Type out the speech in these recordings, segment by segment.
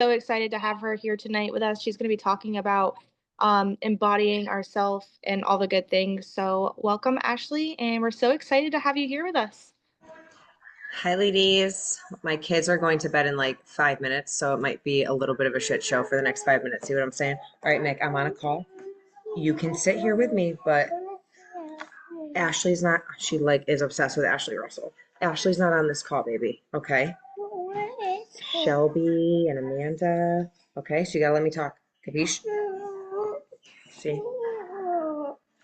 So excited to have her here tonight with us. She's going to be talking about embodying ourself and all the good things. So, welcome, Ashley, and we're so excited to have you here with us. Hi, ladies. My kids are going to bed in like 5 minutes, so it might be a little bit of a shit show for the next 5 minutes. See what I'm saying? All right, Mick, I'm on a call. You can sit here with me, but Ashley's not. She like is obsessed with Ashley Russell. Ashley's not on this call, baby. Okay? Shelby and Amanda. Okay, so you gotta let me talk. Capiche? See?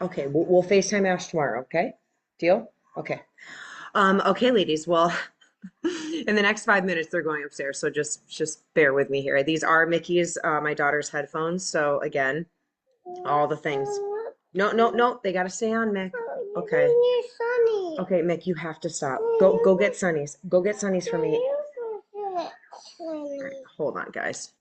Okay, we'll FaceTime Ash tomorrow. Okay? Deal? Okay. Okay, ladies. Well, in the next 5 minutes, they're going upstairs, so just bear with me here. These are Mickey's, my daughter's headphones. So again, all the things. No, no, no, they gotta stay on, Mick. Okay. Okay, Mick, you have to stop. Go get Sunnies. Go get Sunnies for me. All right, hold on, guys.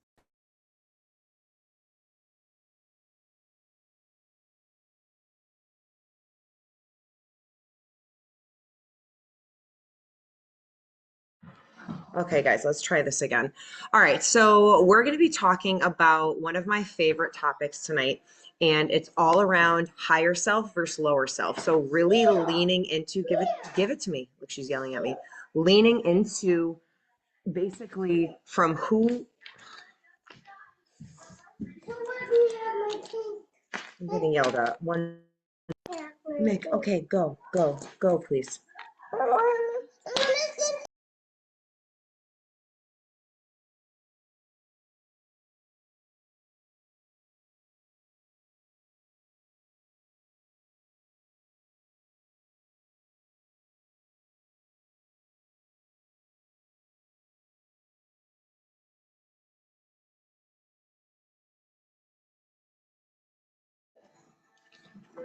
Okay, guys, let's try this again. All right, so we're going to be talking about one of my favorite topics tonight, and it's all around higher self versus lower self. So really leaning into give it to me. Look, she's yelling at me. Leaning into basically from who I'm getting yelled at. One Mick, okay, go, please.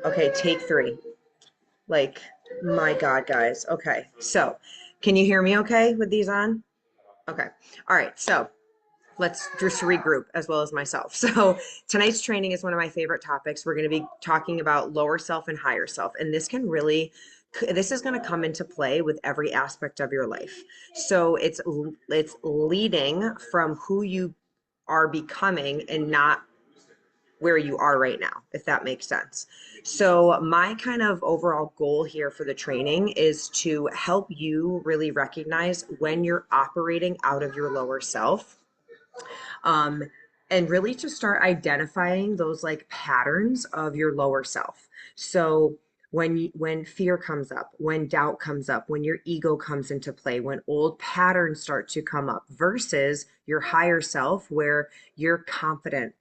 Okay, take three. Like, my God, guys. Okay, so can you hear me okay with these on? Okay. All right. So let's just regroup as well as myself. So tonight's training is one of my favorite topics. We're going to be talking about lower self and higher self. And this is going to come into play with every aspect of your life. So it's leading from who you are becoming and not where you are right now, if that makes sense. So, my kind of overall goal here for the training is to help you really recognize when you're operating out of your lower self, um, and really to start identifying those like patterns of your lower self. So, when fear comes up, when doubt comes up, when your ego comes into play, when old patterns start to come up versus your higher self where you're confident,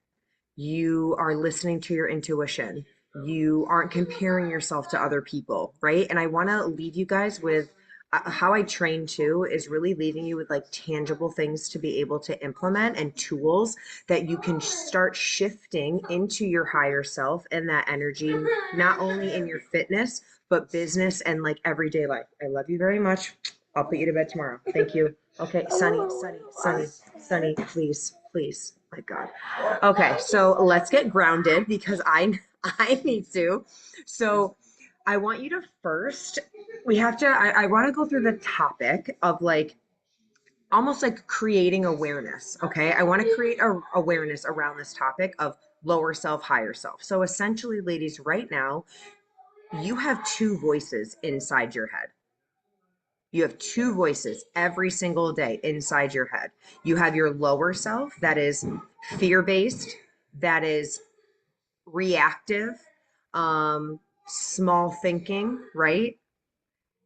you are listening to your intuition, you aren't comparing yourself to other people, right? And I want to leave you guys with how I train too is really leaving you with like tangible things to be able to implement and tools that you can start shifting into your higher self and that energy, not only in your fitness, but business and like everyday life. I love you very much. I'll put you to bed tomorrow. Thank you. Okay, Sunny, please, please. My God. Okay, so let's get grounded because I need to. So I want you to first, we have to, I want to go through the topic of like almost like creating awareness. Okay. I want to create a awareness around this topic of lower self, higher self. So essentially, ladies, right now, you have two voices inside your head. You have two voices every single day inside your head. You have your lower self that is fear based, that is reactive, small thinking, right?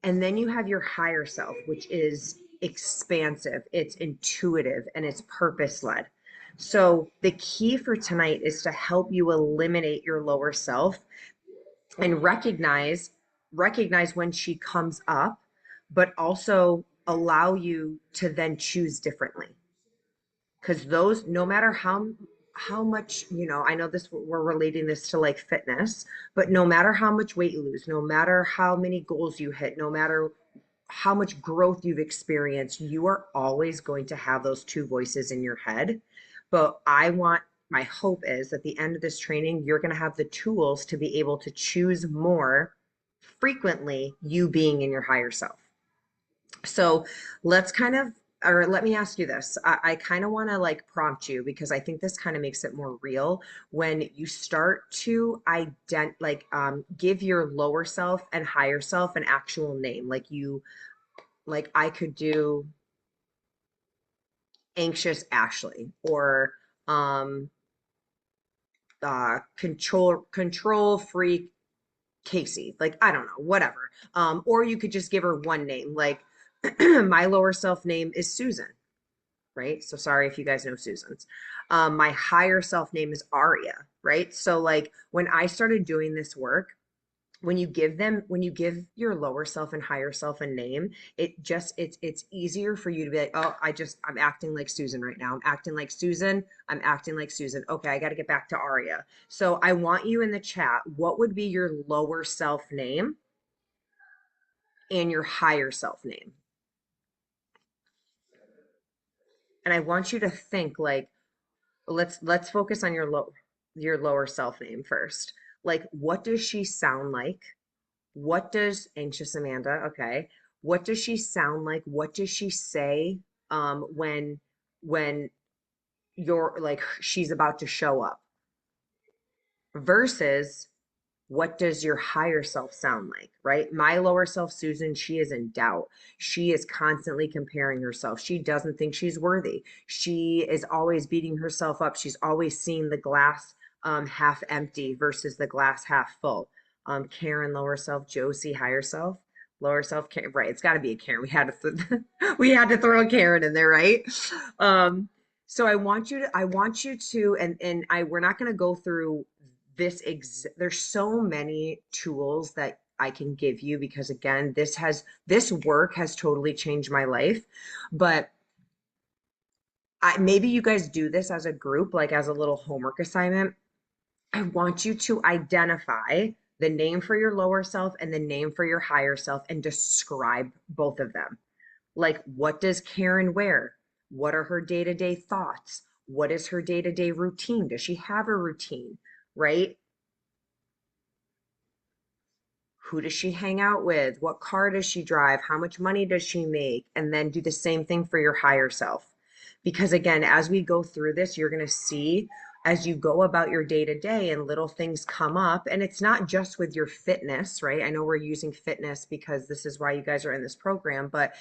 And then you have your higher self, which is expansive, it's intuitive, and it's purpose led. So the key for tonight is to help you eliminate your lower self and recognize when she comes up, but also allow you to then choose differently, because those, no matter how much, I know this, we're relating this to like fitness, but no matter how much weight you lose, no matter how many goals you hit, no matter how much growth you've experienced, you are always going to have those two voices in your head. But my hope is at the end of this training, you're going to have the tools to be able to choose more frequently, you being in your higher self. So let's kind of or let me ask you this. I kind of want to like prompt you because I think this kind of makes it more real when you start to give your lower self and higher self an actual name. Like I could do anxious Ashley or um control freak Casey. Like I don't know, whatever. Or you could just give her one name. Like my lower self name is Susan, right? So sorry if you guys know Susan's. My higher self name is Aria, right? So like when I started doing this work, when you give your lower self and higher self a name, it's easier for you to be like, oh, I'm acting like Susan right now. I'm acting like Susan. I'm acting like Susan. Okay, I got to get back to Aria. So I want you in the chat, what would be your lower self name and your higher self name? And I want you to think like, let's focus on your lower self name first. Like, what does she sound like? What does anxious Amanda? Okay. What does she sound like? What does she say when you're like she's about to show up? Versus what does your higher self sound like, right? My lower self, Susan, she is in doubt. She is constantly comparing herself. She doesn't think she's worthy. She is always beating herself up. She's always seeing the glass half empty versus the glass half full. Karen, lower self, Josie, higher self. Lower self, right? It's got to be a Karen. We had to throw a Karen in there, right? So I want you to, and we're not going to go through there's so many tools that I can give you because again, this work has totally changed my life. But maybe you guys do this as a group, like as a little homework assignment. I want you to identify the name for your lower self and the name for your higher self and describe both of them. Like, what does Karen wear? What are her day-to-day thoughts? What is her day-to-day routine? Does she have a routine? Right? Who does she hang out with? What car does she drive? How much money does she make? And then do the same thing for your higher self. Because again, as we go through this, you're going to see as you go about your day to day and little things come up. And it's not just with your fitness, right? I know we're using fitness because this is why you guys are in this program, but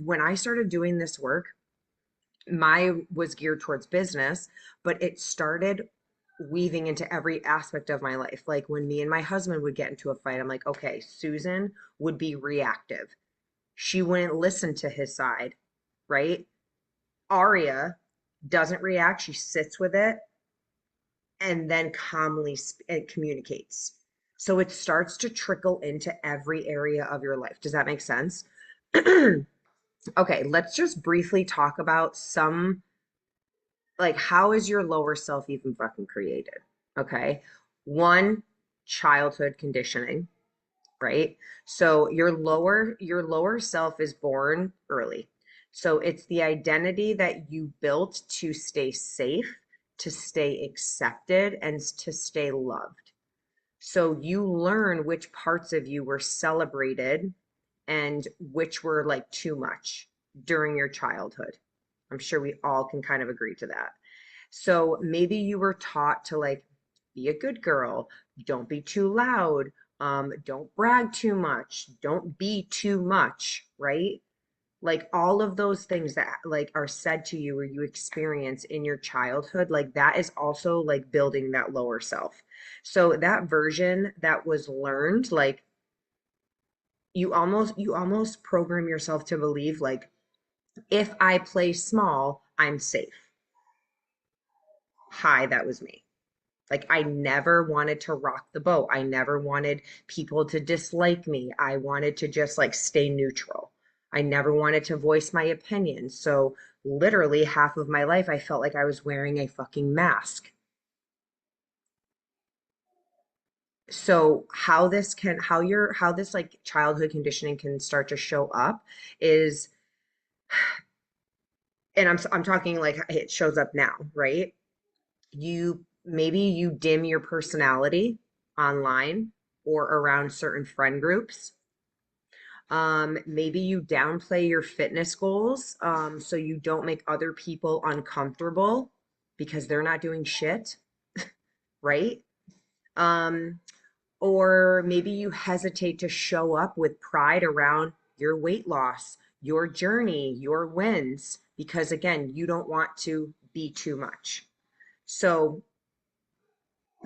when I started doing this work, my was geared towards business, but it started weaving into every aspect of my life. Like when me and my husband would get into a fight, I'm like, okay, Susan would be reactive. She wouldn't listen to his side, right? Aria doesn't react. She sits with it and then calmly communicates. So it starts to trickle into every area of your life. Does that make sense? Okay, let's just briefly talk about some like how is your lower self even fucking created? Okay. One, childhood conditioning, right? So your lower self is born early. So it's the identity that you built to stay safe, to stay accepted, and to stay loved. So you learn which parts of you were celebrated and which were like too much during your childhood. I'm sure we all can kind of agree to that. So maybe you were taught to like be a good girl, don't be too loud, don't brag too much, don't be too much, right? Like all of those things that like are said to you or you experience in your childhood, like that is also like building that lower self. So that version that was learned, like you almost program yourself to believe like if I play small, I'm safe. Hi, that was me. Like I never wanted to rock the boat. I never wanted people to dislike me. I wanted to just like stay neutral. I never wanted to voice my opinion. So literally half of my life I felt like I was wearing a fucking mask. So how this like childhood conditioning can start to show up is, and I'm talking like it shows up now, right? Maybe you dim your personality online or around certain friend groups. Maybe you downplay your fitness goals, so you don't make other people uncomfortable because they're not doing shit, right? Um, or maybe you hesitate to show up with pride around your weight loss, your journey, your wins, because again, you don't want to be too much. So,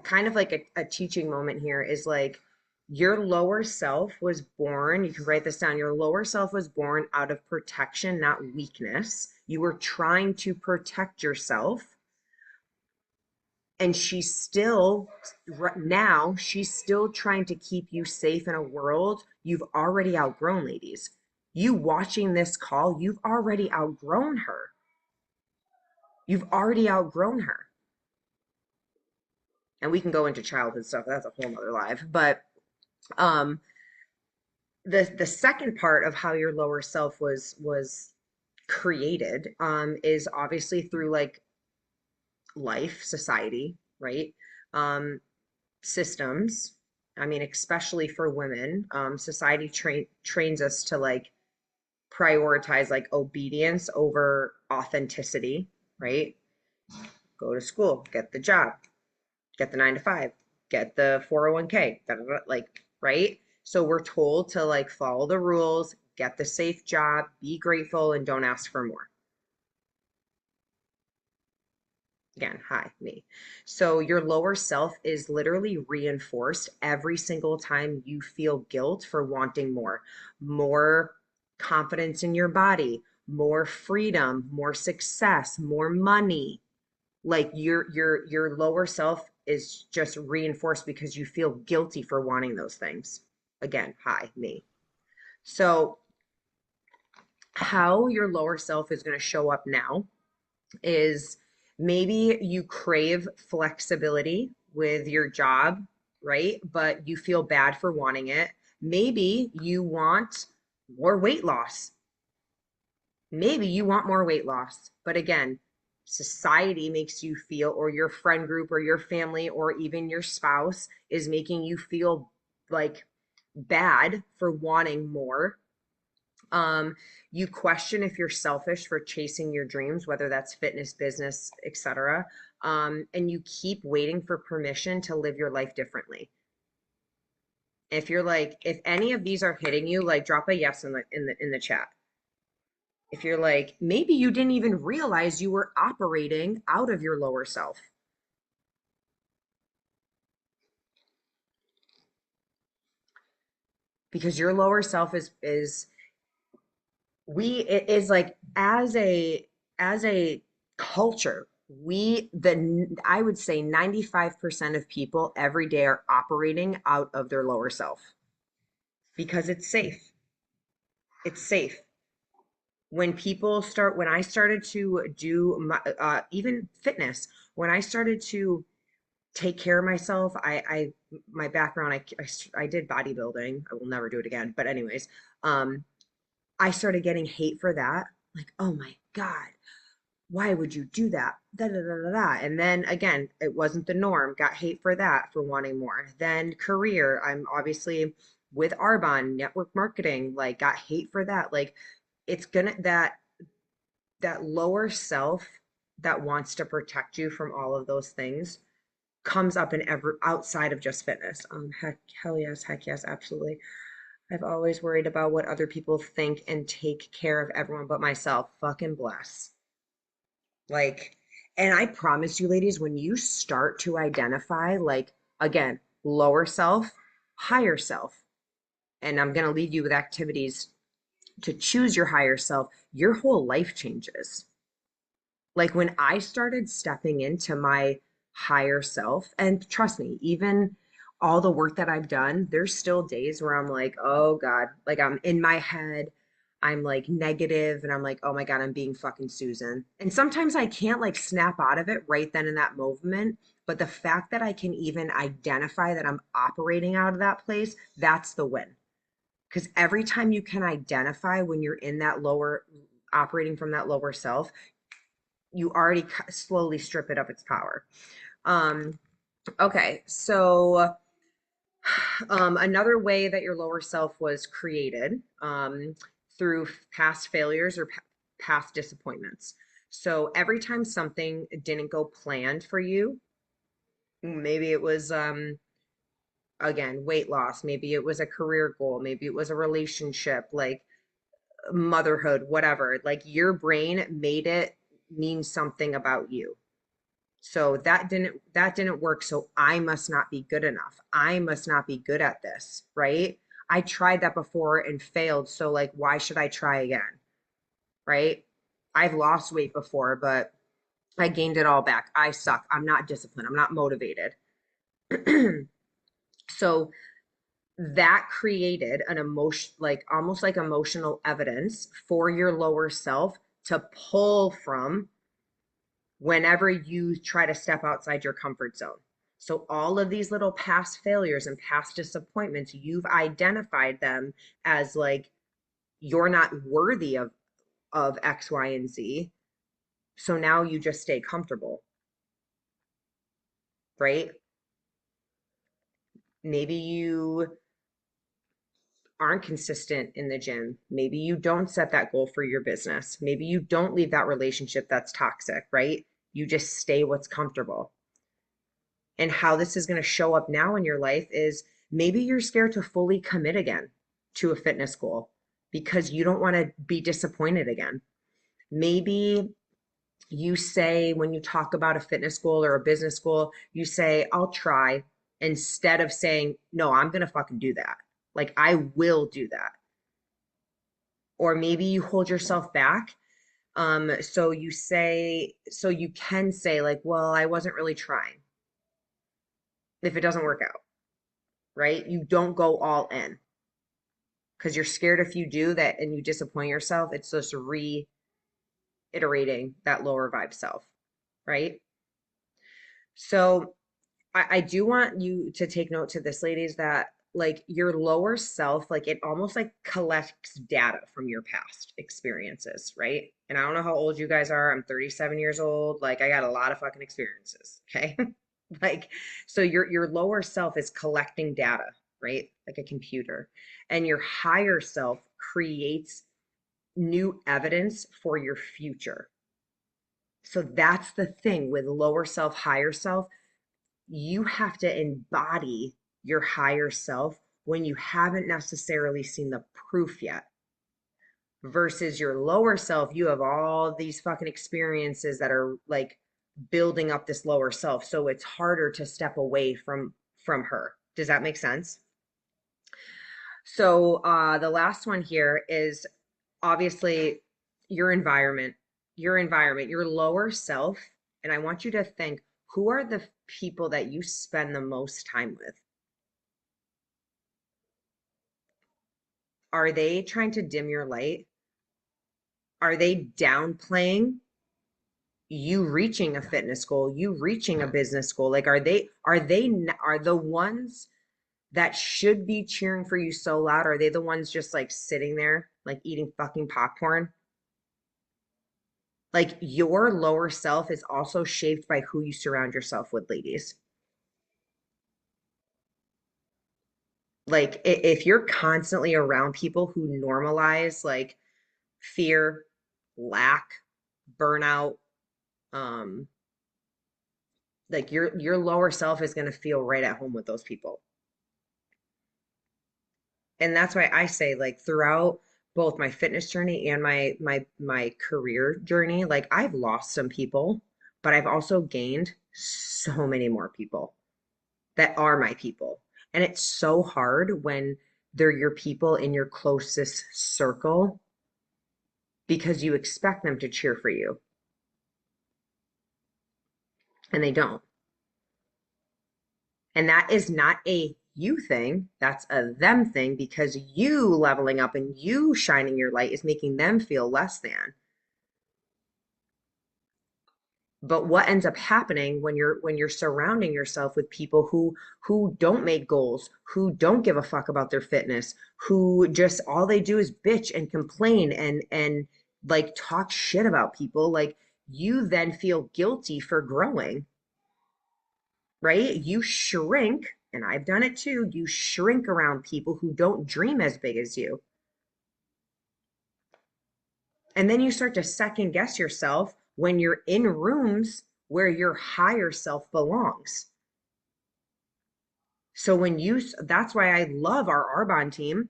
kind of like a teaching moment here is like your lower self was born, you can write this down. Your lower self was born out of protection, not weakness. You were trying to protect yourself, and she's still now she's still trying to keep you safe in a world you've already outgrown, ladies. You watching this call, you've already outgrown her. You've already outgrown her. And we can go into childhood stuff, that's a whole nother live. But um the second part of how your lower self was created is obviously through like life, society, right? um Systems. I mean, especially for women, society trains us to like prioritize like obedience over authenticity, right? Go to school, get the job, get the 9 to 5, get the 401k, da, da, da, like, right? So we're told to like follow the rules, get the safe job, be grateful, and don't ask for more. Again, hi, me. So your lower self is literally reinforced every single time you feel guilt for wanting more, more confidence in your body, more freedom, more success, more money. Like your lower self is just reinforced because you feel guilty for wanting those things. Again, hi, me. So how your lower self is going to show up now is maybe you crave flexibility with your job, right? But you feel bad for wanting it. Maybe you want more weight loss. Maybe you want more weight loss. But again, society makes you feel, or your friend group, or your family, or even your spouse is making you feel like bad for wanting more. um, you question if you're selfish for chasing your dreams, whether that's fitness, business, etc. And you keep waiting for permission to live your life differently. If you're like, if any of these are hitting you, like drop a yes in the chat. If you're like, maybe you didn't even realize you were operating out of your lower self. Because your lower self is it is like as a culture, I would say 95% of people every day are operating out of their lower self because it's safe. It's safe. When I started to do my, even fitness, when I started to take care of myself, my background, I did bodybuilding. I will never do it again. But anyways, um, I started getting hate for that. Like, oh my God, why would you do that? Da, da, da, da, da. And then again, it wasn't the norm. Got hate for that, for wanting more. Then career, I'm obviously with Arbonne, network marketing, like got hate for that. Like it's gonna that lower self that wants to protect you from all of those things comes up in every outside of just fitness. Heck yes, absolutely. I've always worried about what other people think and take care of everyone but myself. Fucking bless. Like, and I promise you, ladies, when you start to identify, like, again, lower self, higher self, and I'm going to leave you with activities to choose your higher self, your whole life changes. Like, when I started stepping into my higher self, and trust me, even all the work that I've done, there's still days where I'm like, oh God, like I'm in my head. I'm like negative and I'm like, oh my God, I'm being fucking Susan. And sometimes I can't like snap out of it right then in that moment. But the fact that I can even identify that I'm operating out of that place, that's the win. Because every time you can identify when you're in that lower, operating from that lower self, you already slowly strip it of its power. Um, okay, so Another way that your lower self was created through past failures or past disappointments. So every time something didn't go planned for you, maybe it was again weight loss, maybe it was a career goal, maybe it was a relationship, like motherhood, whatever, like your brain made it mean something about you. So that didn't work. So I must not be good enough. I must not be good at this, right? I tried that before and failed. So like why should I try again? Right? I've lost weight before, but I gained it all back. I suck. I'm not disciplined. I'm not motivated. So that created an emotion, like almost like emotional evidence for your lower self to pull from whenever you try to step outside your comfort zone. So all of these little past failures and past disappointments, you've identified them as like you're not worthy of X, Y, and Z. So now you just stay comfortable, right? Maybe you aren't consistent in the gym. Maybe you don't set that goal for your business. Maybe you don't leave that relationship that's toxic, right? You just stay what's comfortable. And how this is going to show up now in your life is maybe you're scared to fully commit again to a fitness goal because you don't want to be disappointed again. Maybe you say, when you talk about a fitness goal or a business goal, you say, I'll try, instead of saying, no, I'm going to fucking do that. Like, I will do that. Or maybe you hold yourself back. So you can say, like, well, I wasn't really trying if it doesn't work out, right? You don't go all in because you're scared if you do that and you disappoint yourself, it's just reiterating that lower vibe self, right? So I do want you to take note to this, ladies, that like your lower self, like it almost like collects data from your past experiences, right? And I don't know how old you guys are. I'm 37 years old. Like I got a lot of fucking experiences. Okay. Like, so your lower self is collecting data, right? Like a computer. And your higher self creates new evidence for your future. So that's the thing with lower self, higher self. You have to embody your higher self when you haven't necessarily seen the proof yet. Versus your lower self, you have all these fucking experiences that are like building up this lower self. So it's harder to step away from her. Does that make sense? So the last one here is obviously your environment, your lower self. And I want you to think, who are the people that you spend the most time with? Are they trying to dim your light? Are they downplaying you reaching a fitness goal, you reaching a business goal? Like, are the ones that should be cheering for you so loud? Are they the ones just like sitting there, like eating fucking popcorn? Like your lower self is also shaped by who you surround yourself with, ladies. Like if you're constantly around people who normalize like fear, lack, burnout, um, like your lower self is going to feel right at home with those people. And that's why I say like throughout both my fitness journey and my career journey, like I've lost some people, but I've also gained so many more people that are my people. And it's so hard when they're your people in your closest circle because you expect them to cheer for you and they don't. And that is not a you thing, that's a them thing because you leveling up and you shining your light is making them feel less than. But what ends up happening when you're surrounding yourself with people who don't make goals, who don't give a fuck about their fitness, who just all they do is bitch and complain and like talk shit about people, like you then feel guilty for growing, right? You shrink and I've done it too, you shrink around people who don't dream as big as you. And then you start to second guess yourself when you're in rooms where your higher self belongs. So that's why I love our Arbonne team,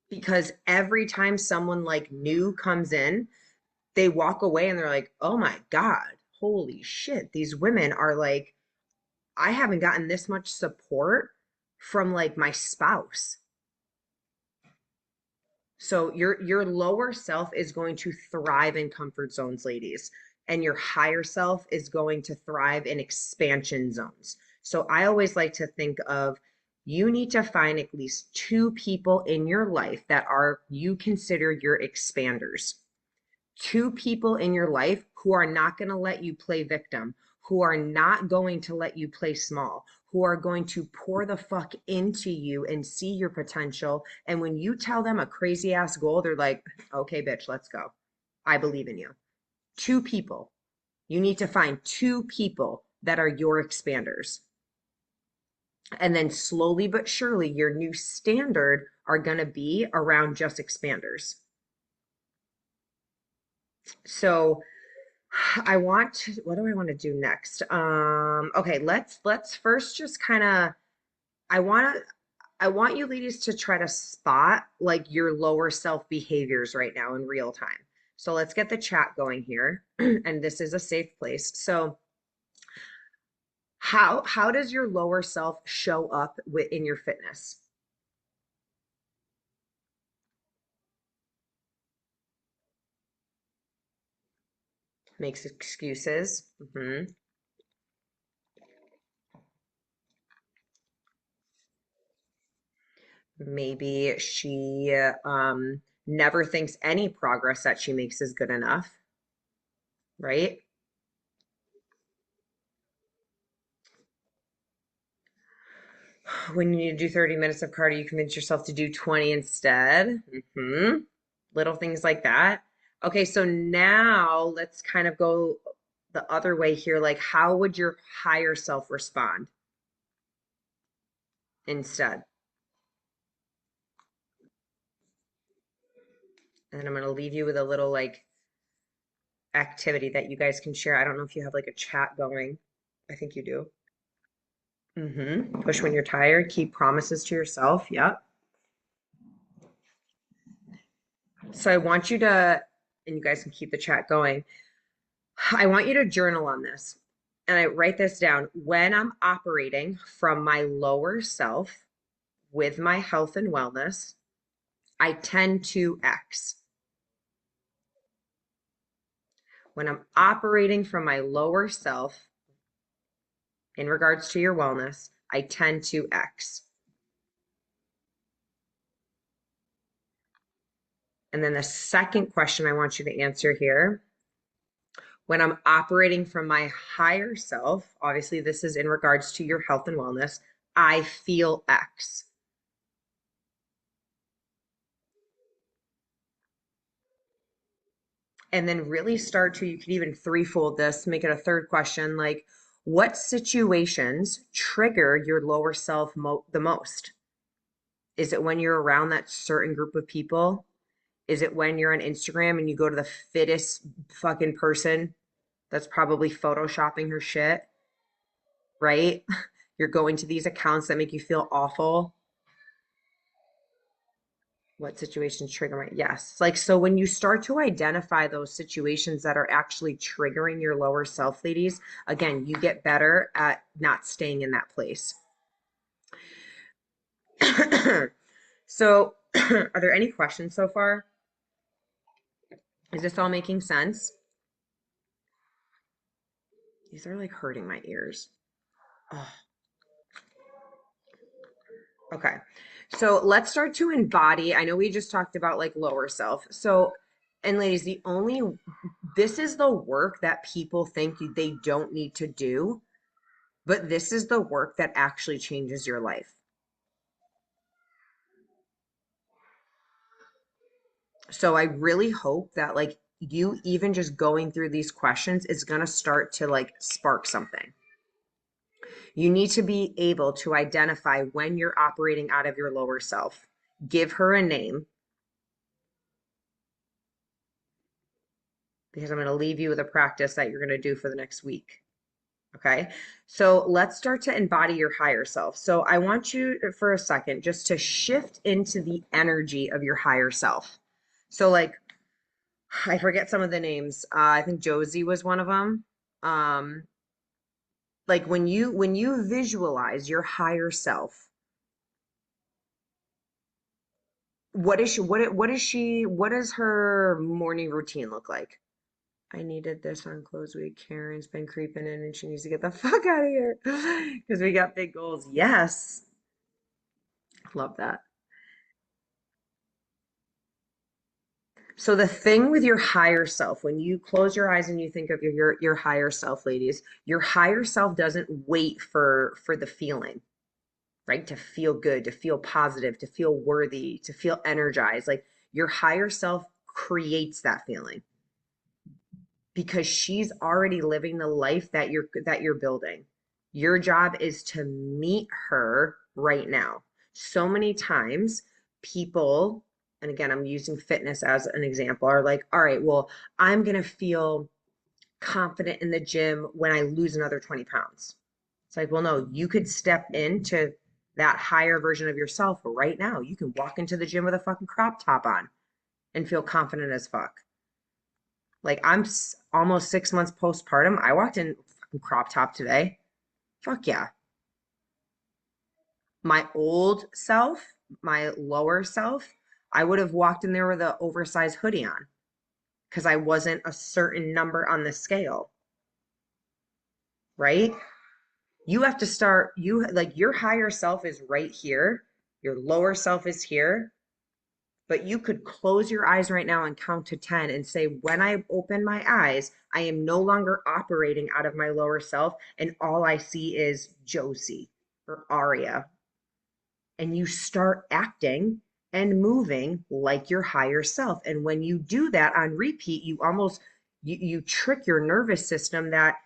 because every time someone like new comes in, they walk away and they're like, oh my God, holy shit, these women are like, I haven't gotten this much support from like my spouse. So your lower self is going to thrive in comfort zones, ladies, and your higher self is going to thrive in expansion zones. So I always like to think of, you need to find at least two people in your life that are you consider your expanders. Two people in your life who are not going to let you play victim, who are not going to let you play small, who are going to pour the fuck into you and see your potential. And when you tell them a crazy ass goal, they're like, okay, bitch, let's go. I believe in you. Two people. You need to find two people that are your expanders. And then slowly but surely, your new standard are going to be around just expanders. So what do I want to do next? Okay, let's first just kind of, I want to, I want you ladies to try to spot like your lower self behaviors right now in real time. So let's get the chat going here. And this is a safe place. So how does your lower self show up in your fitness? Makes excuses. Maybe she never thinks any progress that she makes is good enough, right? When you need to do 30 minutes of cardio, you convince yourself to do 20 instead. Little things like that. Okay, so now let's kind of go the other way here. Like, how would your higher self respond instead? And I'm going to leave you with a little like activity that you guys can share. I don't know if you have like a chat going. I think you do. Push when you're tired. Keep promises to yourself. Yep. So I want you to, and you guys can keep the chat going. I want you to journal on this. And I write this down. When I'm operating from my lower self with my health and wellness, I tend to X. When I'm operating from my lower self in regards to your wellness, I tend to X. And then the second question I want you to answer here, when I'm operating from my higher self, obviously this is in regards to your health and wellness, I feel X. And then really start to, you could even threefold this, make it a third question, like what situations trigger your lower self the most? Is it when you're around that certain group of people? Is it when you're on Instagram and you go to the fittest fucking person that's probably photoshopping her shit, right? You're going to these accounts that make you feel awful. What situations trigger my, yes. Like, so when you start to identify those situations that are actually triggering your lower self, ladies, again, you get better at not staying in that place. So are there any questions so far? Is this all making sense? These are like hurting my ears. Oh. Okay. So let's start to embody. I know we just talked about like lower self. So, and ladies, this is the work that people think they don't need to do, but this is the work that actually changes your life. So I really hope that like you even just going through these questions is going to start to like spark something. You need to be able to identify when you're operating out of your lower self. Give her a name, because I'm going to leave you with a practice that you're going to do for the next week. Okay. So let's start to embody your higher self. So I want you for a second just to shift into the energy of your higher self. So, like, I forget some of the names. I think Josie was one of them. Like when you visualize your higher self, what does her morning routine look like? I needed this on close week. Karen's been creeping in and she needs to get the fuck out of here because we got big goals. Yes. Love that. So the thing with your higher self, when you close your eyes and you think of your higher self, ladies, your higher self doesn't wait for the feeling, right? To feel good, to feel positive, to feel worthy, to feel energized. Like your higher self creates that feeling because she's already living the life that you're building. Your job is to meet her right now. So many times people, and again, I'm using fitness as an example, are like, all right, well, I'm going to feel confident in the gym when I lose another 20 pounds. It's like, well, no, you could step into that higher version of yourself right now. You can walk into the gym with a fucking crop top on and feel confident as fuck. Like I'm almost 6 months postpartum. I walked in fucking crop top today. Fuck yeah. My old self, my lower self, I would have walked in there with an oversized hoodie on because I wasn't a certain number on the scale, right? You have to start, you like your higher self is right here, your lower self is here, but you could close your eyes right now and count to 10 and say, when I open my eyes, I am no longer operating out of my lower self, and all I see is Josie or Aria. And you start acting and moving like your higher self. And when you do that on repeat, you trick your nervous system that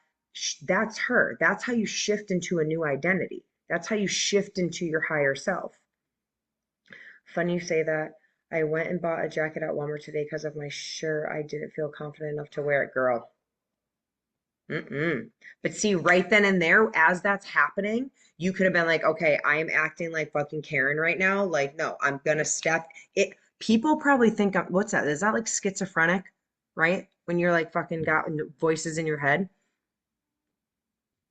that's her. That's how you shift into a new identity. That's how you shift into your higher self. Funny you say that. I went and bought a jacket at Walmart today because of my shirt. I didn't feel confident enough to wear it, girl. Mm-mm. But see, right then and there, as that's happening, you could have been like, okay, I am acting like fucking Karen right now. Like, no, I'm gonna step it. People probably think, what's that? Is that like schizophrenic, right? When you're like fucking got voices in your head.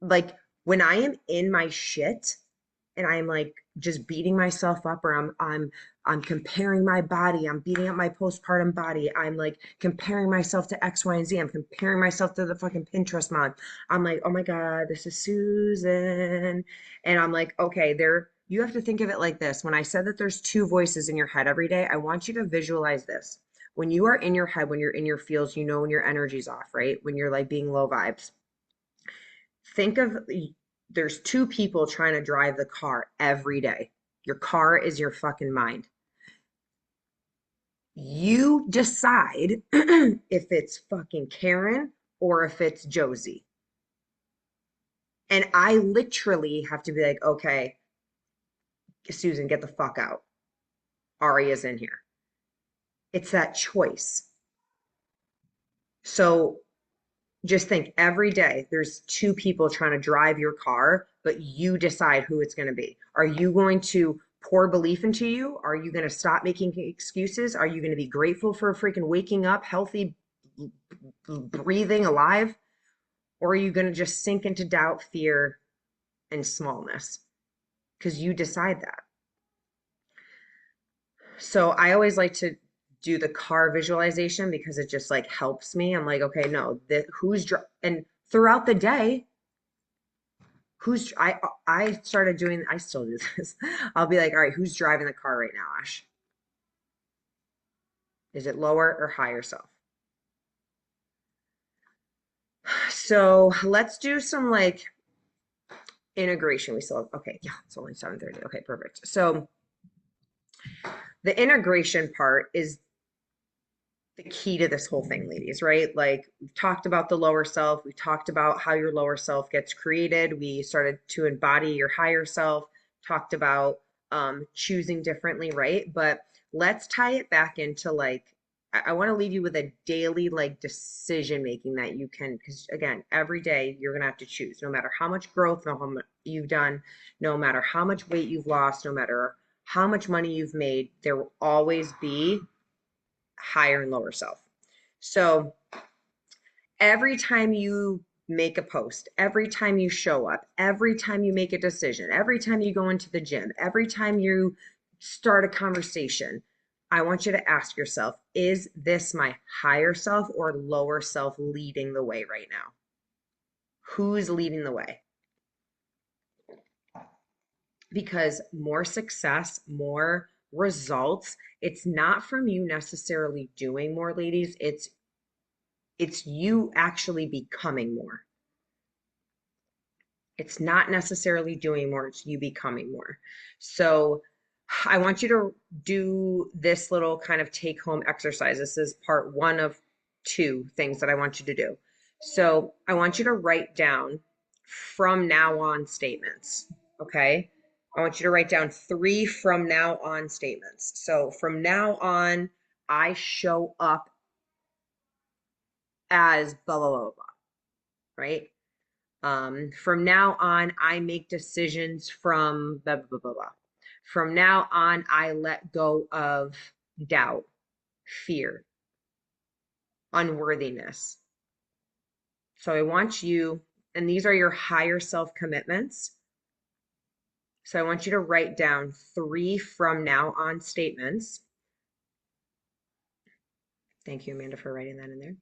Like when I am in my shit and I'm like just beating myself up, or I'm comparing my body, I'm beating up my postpartum body, I'm like comparing myself to X, Y, and Z, I'm comparing myself to the fucking Pinterest mod. I'm like, oh my God, this is Susan. And I'm like, okay, you have to think of it like this. When I said that there's two voices in your head every day, I want you to visualize this. When you are in your head, when you're in your feels, you know when your energy's off, right? When you're like being low vibes. Think of there's two people trying to drive the car every day. Your car is your fucking mind. You decide if it's fucking Karen or if it's Josie. And I literally have to be like, okay, Susan, get the fuck out. Aria's in here. It's that choice. So just think every day there's two people trying to drive your car, but you decide who it's going to be. Are you going to pour belief into you? Are you going to stop making excuses? Are you going to be grateful for freaking waking up, healthy, breathing, alive? Or are you going to just sink into doubt, fear, and smallness? Because you decide that. So I always like to do the car visualization because it just like helps me. I'm like, okay, no, and throughout the day, I started doing, I still do this. I'll be like, all right, who's driving the car right now, Ash? Is it lower or higher self? So let's do some like integration. We still have, okay, yeah, it's only 7:30. Okay, perfect. So the integration part is the key to this whole thing, ladies, right? Like we've talked about the lower self, we talked about how your lower self gets created. We started to embody your higher self, talked about choosing differently, right? But let's tie it back into like I want to leave you with a daily like decision making that you can, because again, every day you're gonna have to choose, no matter how much growth, no how much you've done, no matter how much weight you've lost, no matter how much money you've made, there will always be higher and lower self. So every time you make a post, every time you show up, every time you make a decision, every time you go into the gym, every time you start a conversation, I want you to ask yourself, is this my higher self or lower self leading the way right now? Who's leading the way? Because more success, more results, it's not from you necessarily doing more, ladies. It's you actually becoming more. It's not necessarily doing more, it's you becoming more. So I want you to do this little kind of take home exercise. This is part one of two things that I want you to do. So I want you to write down from now on statements. Okay. I want you to write down 3 from now on statements. So from now on, I show up as blah, blah, blah, blah, right? From now on, I make decisions from blah, blah, blah, blah, blah. From now on, I let go of doubt, fear, unworthiness. So I want you, and these are your higher self commitments. So I want you to write down 3 from now on statements. Thank you, Amanda, for writing that in there.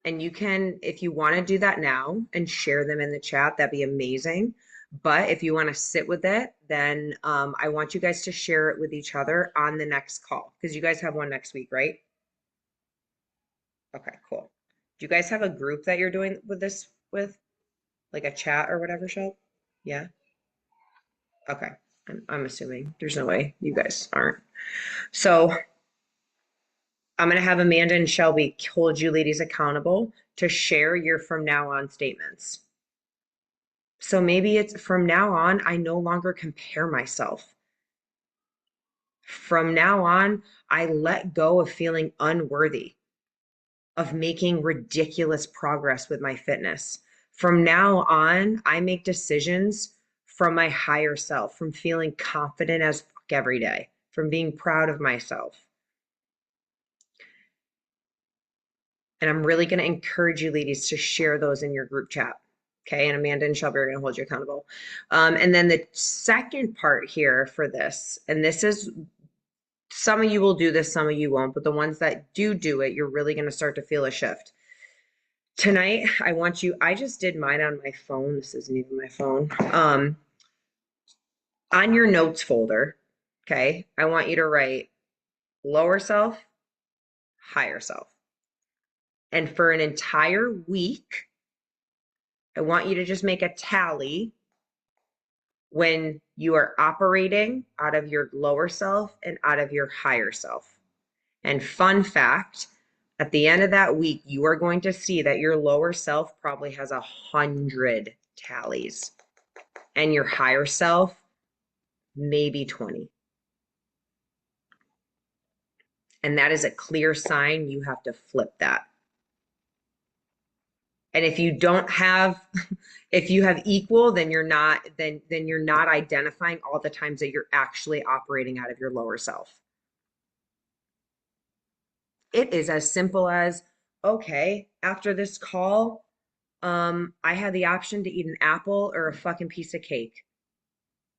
And you can, if you want to do that now and share them in the chat, that'd be amazing. But if you want to sit with it, then I want you guys to share it with each other on the next call because you guys have one next week, right? Okay, cool. Do you guys have a group that you're doing with this with? Like a chat or whatever, Shel? Yeah? Okay. I'm assuming there's no way you guys aren't. So I'm going to have Amanda and Shelby hold you ladies accountable to share your from now on statements. So maybe it's from now on, I no longer compare myself. From now on, I let go of feeling unworthy, of making ridiculous progress with my fitness. From now on, I make decisions from my higher self, from feeling confident as fuck every day, from being proud of myself. And I'm really going to encourage you ladies to share those in your group chat. Okay, and Amanda and Shelby are going to hold you accountable. And then the second part here for this, and this is, some of you will do this, some of you won't, but the ones that do it, you're really going to start to feel a shift. Tonight, I want you, I just did mine on my phone. This isn't even my phone. On your notes folder, okay, I want you to write lower self, higher self. And for an entire week, I want you to just make a tally when you are operating out of your lower self and out of your higher self. And fun fact, at the end of that week, you are going to see that your lower self probably has 100 tallies and your higher self, maybe 20. And that is a clear sign you have to flip that. And if you don't have, if you have equal, then you're not, then you're not identifying all the times that you're actually operating out of your lower self. It is as simple as, okay, after this call, I had the option to eat an apple or a fucking piece of cake.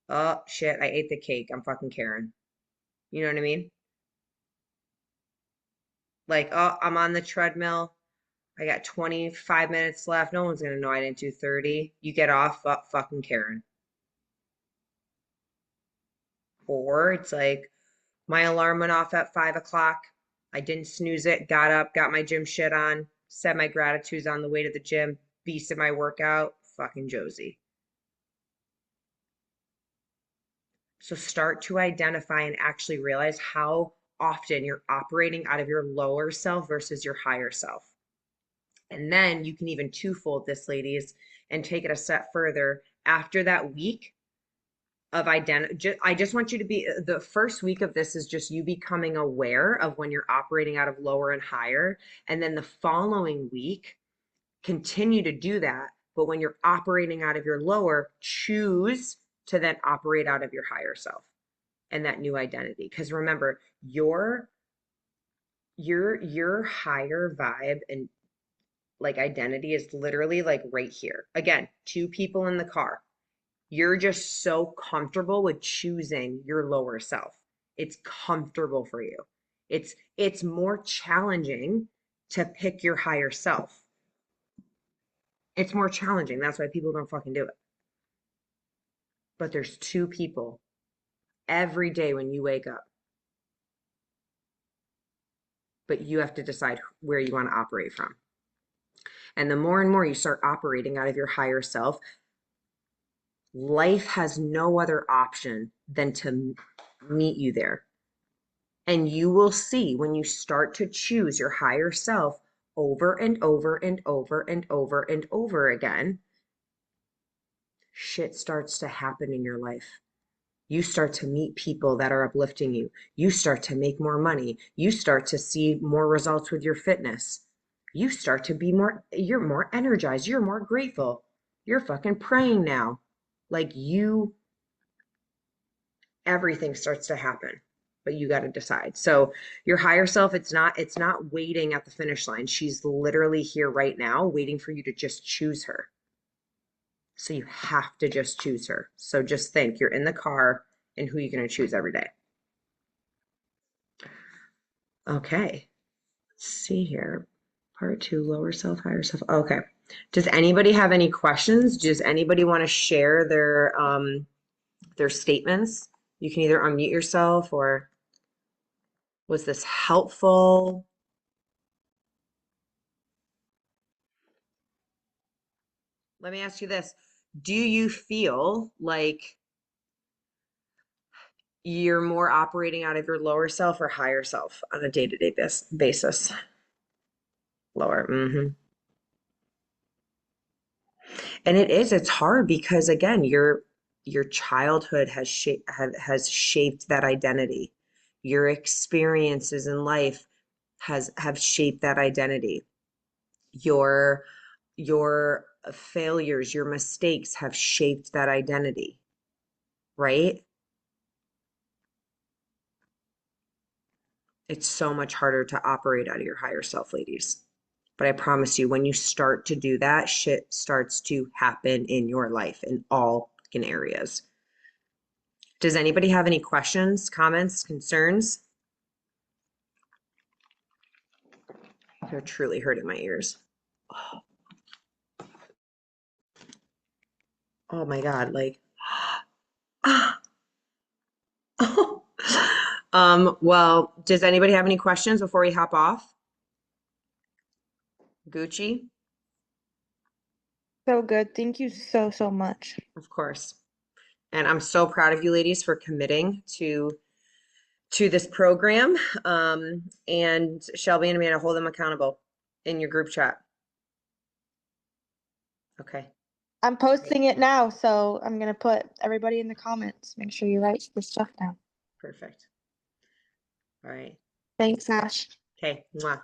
Oh shit, I ate the cake. I'm fucking Karen. You know what I mean? Like, oh, I'm on the treadmill. I got 25 minutes left. No one's gonna know I didn't do 30. You get off, fucking Karen. Or it's like my alarm went off at 5 o'clock. I didn't snooze it, got up, got my gym shit on, said my gratitudes on the way to the gym, beasted my workout, fucking Josie. So start to identify and actually realize how often you're operating out of your lower self versus your higher self. And then you can even twofold this, ladies, and take it a step further. After that week of identity, I just want you to be, the first week of this is just you becoming aware of when you're operating out of lower and higher. And then the following week, continue to do that. But when you're operating out of your lower, choose to then operate out of your higher self and that new identity. Because remember, your higher vibe and like identity is literally like right here. Again, two people in the car. You're just so comfortable with choosing your lower self. It's comfortable for you. It's more challenging to pick your higher self. It's more challenging. That's why people don't fucking do it. But there's two people every day when you wake up. But you have to decide where you want to operate from. And the more and more you start operating out of your higher self, life has no other option than to meet you there. And you will see when you start to choose your higher self over and over and over and over and over again, shit starts to happen in your life. You start to meet people that are uplifting you. You start to make more money. You start to see more results with your fitness. You start to be you're more energized. You're more grateful. You're fucking praying now. Like everything starts to happen, but you got to decide. So your higher self, it's not waiting at the finish line. She's literally here right now, waiting for you to just choose her. So you have to just choose her. So just think you're in the car and who you're going to choose every day. Okay. Let's see here. Part 2, lower self, higher self. Okay. Does anybody have any questions? Does anybody want to share their statements? You can either unmute yourself or was this helpful? Let me ask you this. Do you feel like you're more operating out of your lower self or higher self on a day-to-day basis? Lower. And it's hard because again, your childhood has shaped that identity. Your experiences in life have shaped that identity. Your failures, your mistakes have shaped that identity, right? It's so much harder to operate out of your higher self, ladies. But I promise you, when you start to do that, shit starts to happen in your life in all fucking areas. Does anybody have any questions, comments, concerns? They're truly hurting my ears. Oh my God, like, well, does anybody have any questions before we hop off? Gucci? So good. Thank you so, so much. Of course. And I'm so proud of you ladies for committing to this program. And Shelby and Amanda, hold them accountable in your group chat. Okay. I'm posting it now, so I'm gonna put everybody in the comments. Make sure you write the stuff down. Perfect. All right. Thanks, Ash. Okay. Mwah.